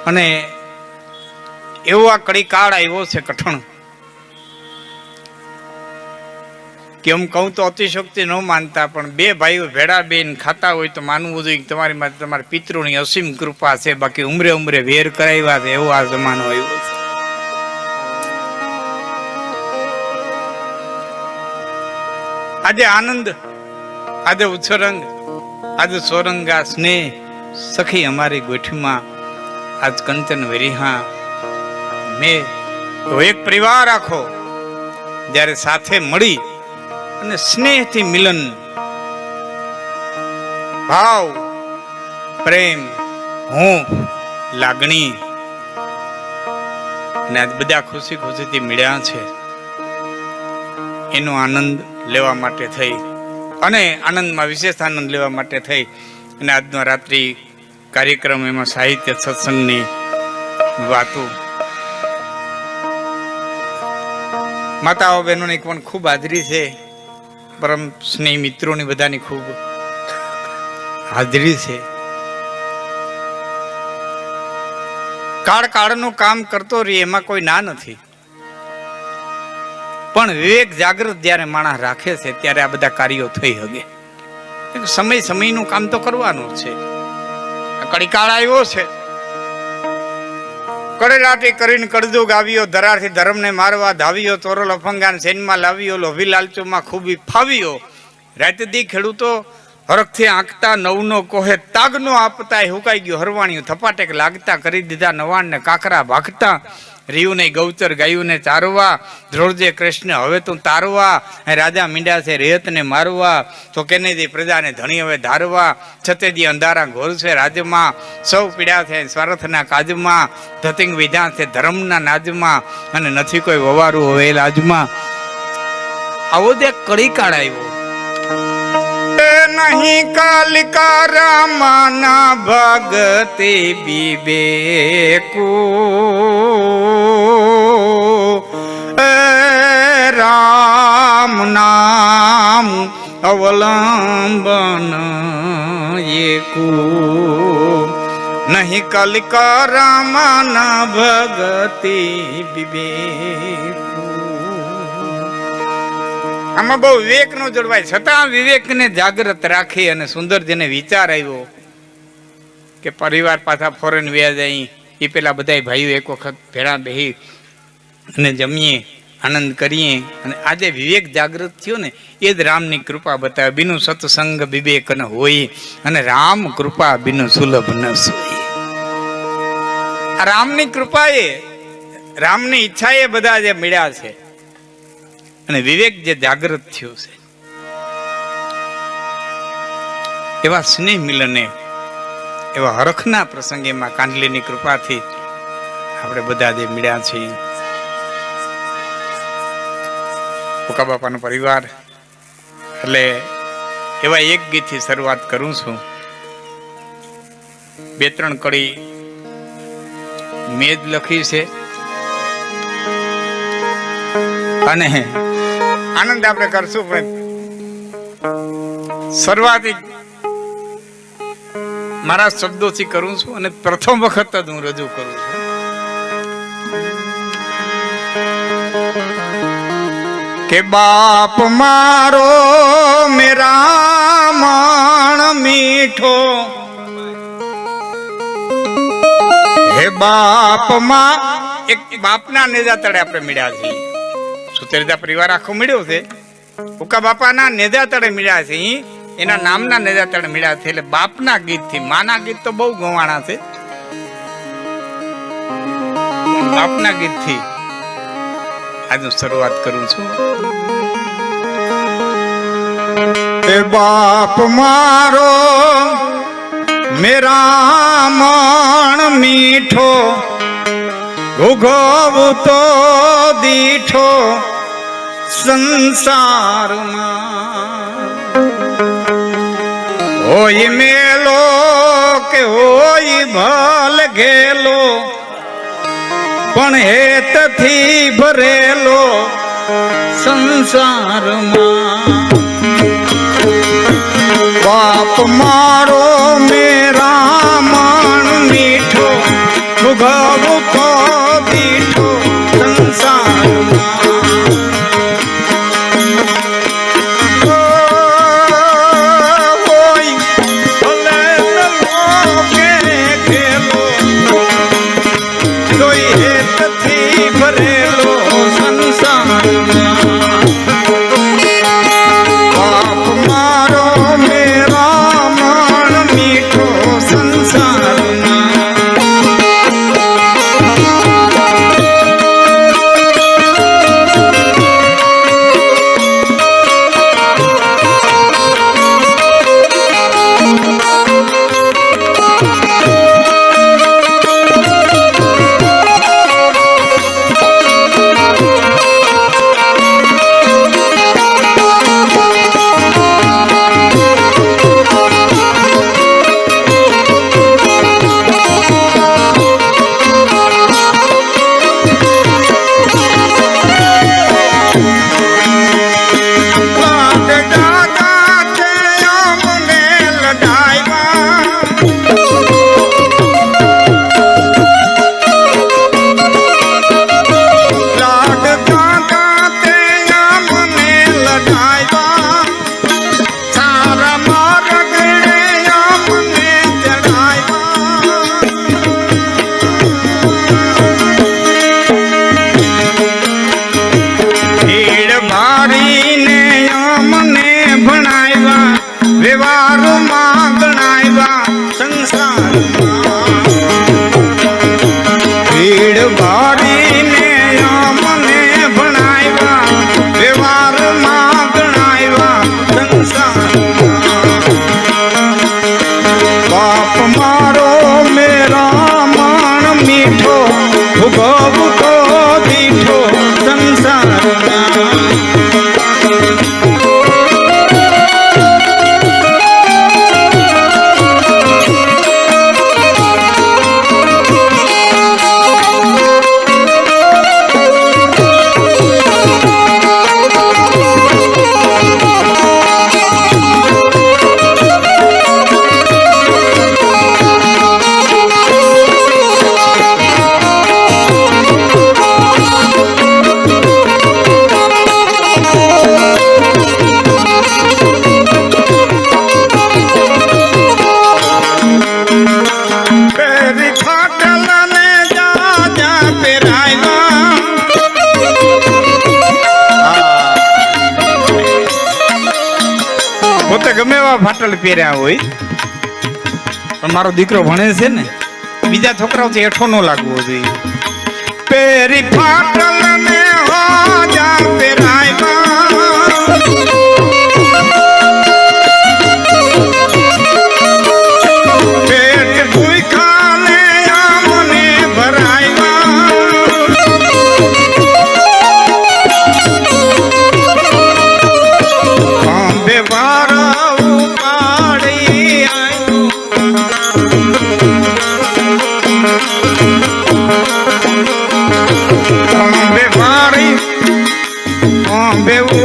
અને એવો આ કડી કાળ આવ્યો છે કઠણ કે એમ કહું તો અતિશોક્તિ ન માનતા, પણ બે ભાઈઓ ભેડા બેન ખાતા હોય તો માનવું જોઈએ કે તમારી માટે તમારા પિતૃની અસીમ કૃપા છે, બાકી ઉમરે ઉમરે વેર કરાવ્યા છે, એવો આ જમાનો આવ્યો છે. આજે આનંદ, આજે ઉછરંગ, આજે સોરંગા સ્નેહ સખી અમારી ગોઠીમાં, આજ કંચન વિરિહા મેં તો એક પરિવાર આખો જ્યારે સાથે મળી અને સ્નેહથી મિલન, ભાવ, પ્રેમ, હૂંફ, લાગણી અને આજ બધા ખુશી ખુશીથી મળ્યા છે, એનો આનંદ લેવા માટે થઈ અને આનંદમાં વિશેષ આનંદ લેવા માટે થઈ અને આજનો રાત્રિ કાર્યક્રમ, એમાં સાહિત્ય સત્સંગની વાતો, માતાઓ બહેનોની પણ ખૂબ હાજરી છે, પરમ સ્નેહી મિત્રોની બધાની ખૂબ હાજરી છે. કાળ કાળનું કામ કરતો રહે એમાં કોઈ ના નથી, પણ વિવેક જાગૃત જ્યારે માણસ રાખે છે ત્યારે આ બધા કાર્યો થઈ શકે. સમય સમયનું કામ તો કરવાનું છે. કડી કાળ આવ્યો છે, કડેલાટી કરીને કડદું ગાવ્યો, ધરાથી ધર્મને મારવા ધાવ્યો, તોરલ અફંગાન સેનમાં લાવ્યો, લોભી લાલચોમાં ખૂબી ફાવ્યો. રાતદી ખેડૂતો હરખથી આંકતા, નવનો કોહે તાગનો આપતા, હુકાઈ ગયો હરવાણીઓ થપાટેક લાગતા, કરી દીધા નવાણ ને કાકરા ભાગતા. રીયું ને ગૌચર ગાયું ને ચારવા, ધ્રોળજે કૃષ્ણ હવે તું તારવા. રાજા મીંડ્યા છે રેત ને મારવા, તો કેનેદી પ્રજાને ધણી હવે ધારવા. છતેદી અંધારા ઘોર છે રાજમાં, સૌ પીડ્યા છે સ્વાર્થના કાજમાં. ધતિંગ વિધા છે ધર્મના નાજમાં, અને નથી કોઈ વવારું હવે લાજમાં. આવો દે કડી કાળ આવ્યો નહીં. કાલિકા રામાના ભગતે વિવેકુ, રામ નામ અવલંબન એકુ. નહીં કાલિકા રામાના ભગતે વિવેકુ. આમાં બહુ વિવેક નો જળવાય, છતાં વિવેકને જાગૃત રાખી અને સુંદર જેને વિચાર આવ્યો કે પરિવાર પાછા ફોરેન વ્યા જાય, એ પેલા બધા ભાઈઓ એક વખત ભેળા બેહી અને જમીએ, આનંદ કરીએ. અને આજે વિવેક જાગૃત થયો ને એ જ રામની કૃપા બતાવે. બીનું સત્સંગ વિવેક ન હોય, અને રામ કૃપા બીનું સુલભ ન સોય. આ રામની કૃપા એ, રામની ઈચ્છા એ બધા જે મળ્યા છે, અને વિવેક જે જાગૃત થયો છે, એવા સ્નેહ મિલને, એવા હરખના પ્રસંગેમાં કાંડલીની કૃપાથી આપણે બધા જે મળ્યા છીએ. ભૂકા બાપાનો પરિવાર એટલે એવા એક ગીતથી શરૂઆત કરું છું. 2-3 કડી મેં જ લખી છે, અને આનંદ આપણે કરશું, પણ શરૂઆત મારા શબ્દોથી કરું છું અને પ્રથમ વખત જ હું રજૂ કરું છું. કે બાપ મારો મેરા માણ મીઠો, હે બાપ માં. એક બાપના નેજા તળે આપણે મળ્યા છીએ. સુતેરદા પરિવાર આખો મળ્યો છે, ભૂકા બાપાના નેજા તળે મળ્યા છે, એના નામના નેજા તળે મળ્યા છે. એટલે બાપના ગીતથી, માના ગીત તો બહુ ગવાણા છે, બાપના ગીતથી આજુ શરૂઆત કરું છું. એ બાપ મારો મેરા મણ મીઠો, ભોગવતો દીઠો સંસારમાં. હોય મેલો કે હોય ભલ ઘેલો, પણ હેતથી ભરેલો સંસારમાં. બાપ મારો મેરા મણ મીઠો, ભીડ ભાડીને મને ભણાવ્યા વ્યવહારમાં ગણાવ્યા સંસારમાં બાપ મારો મેરા માણ મીઠો ભૂગવતો દીઠો સંસારમાં ગમે એવા ફાટલ પહેર્યા હોય પણ મારો દીકરો ભણે છે ને બીજા છોકરાઓથી હેઠો ન લાગવો જોઈએ પેરી ફાટલ ને હોજા પહેરાવ્યા પેટ ભૂખ્યા ને આમને ભરાવ્યા બે બારા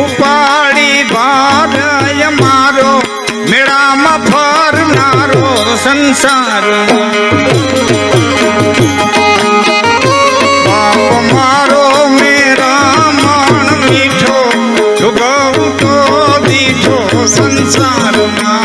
ઉપાડી ભાડય મારો મેળામાં ફરનારો સંસાર બાપ મારો મેરા મણ મીઠો ભૂગવતો દીઠો સંસારમાં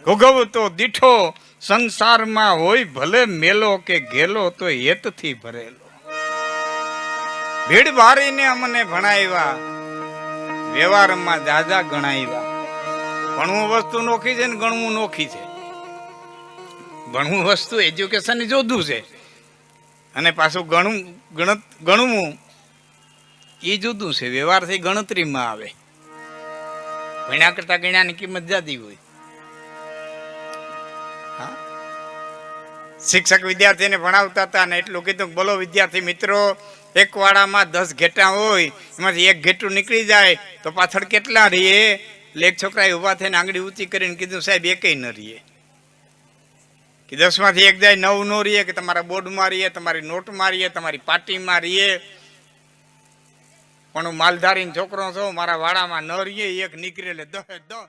ભોગવતો દીઠો સંસારમાં હોય ભલે મેલો કે ગેલો તો હેતથી ભરેલો. ભીડ ભારીને અમને ભણાવ્યા, વ્યવહારમાં દાદા ગણાવ્યા. ભણવું વસ્તુ નોખી છે ને ગણવું નોખી છે. ભણવું વસ્તુ એજ્યુકેશન જોધું છે અને પાછું ગણવું એ જુદું છે. વ્યવહારથી ગણતરીમાં આવે. ભણ્યા કરતા ગણ્યાની કિંમત જાદી હોય. શિક્ષક વિદ્યાર્થીને ભણાવતા હતા ને એટલું કીધું, બોલો વિદ્યાર્થી મિત્રો, એક વાડામાં 10 ઘેટા હોય, એમાંથી એક ઘેટું નીકળી જાય તો પાછળ કેટલા રહીએ? એટલે એક છોકરાએ ઉભા થઈને આંગળી ઊંચી કરીને કીધું, સાહેબ એકેય ન રહીએ. કે 10 માંથી એક જાય 9 નો રહીએ, કે તમારા બોર્ડમાં રહીએ, તમારી નોટમાં રહીએ, તમારી પાર્ટીમાં રહીએ. પણ હું માલધારીનો છોકરો છું, મારા વાડામાં ન રહીએ, એક નીકળે એટલે 10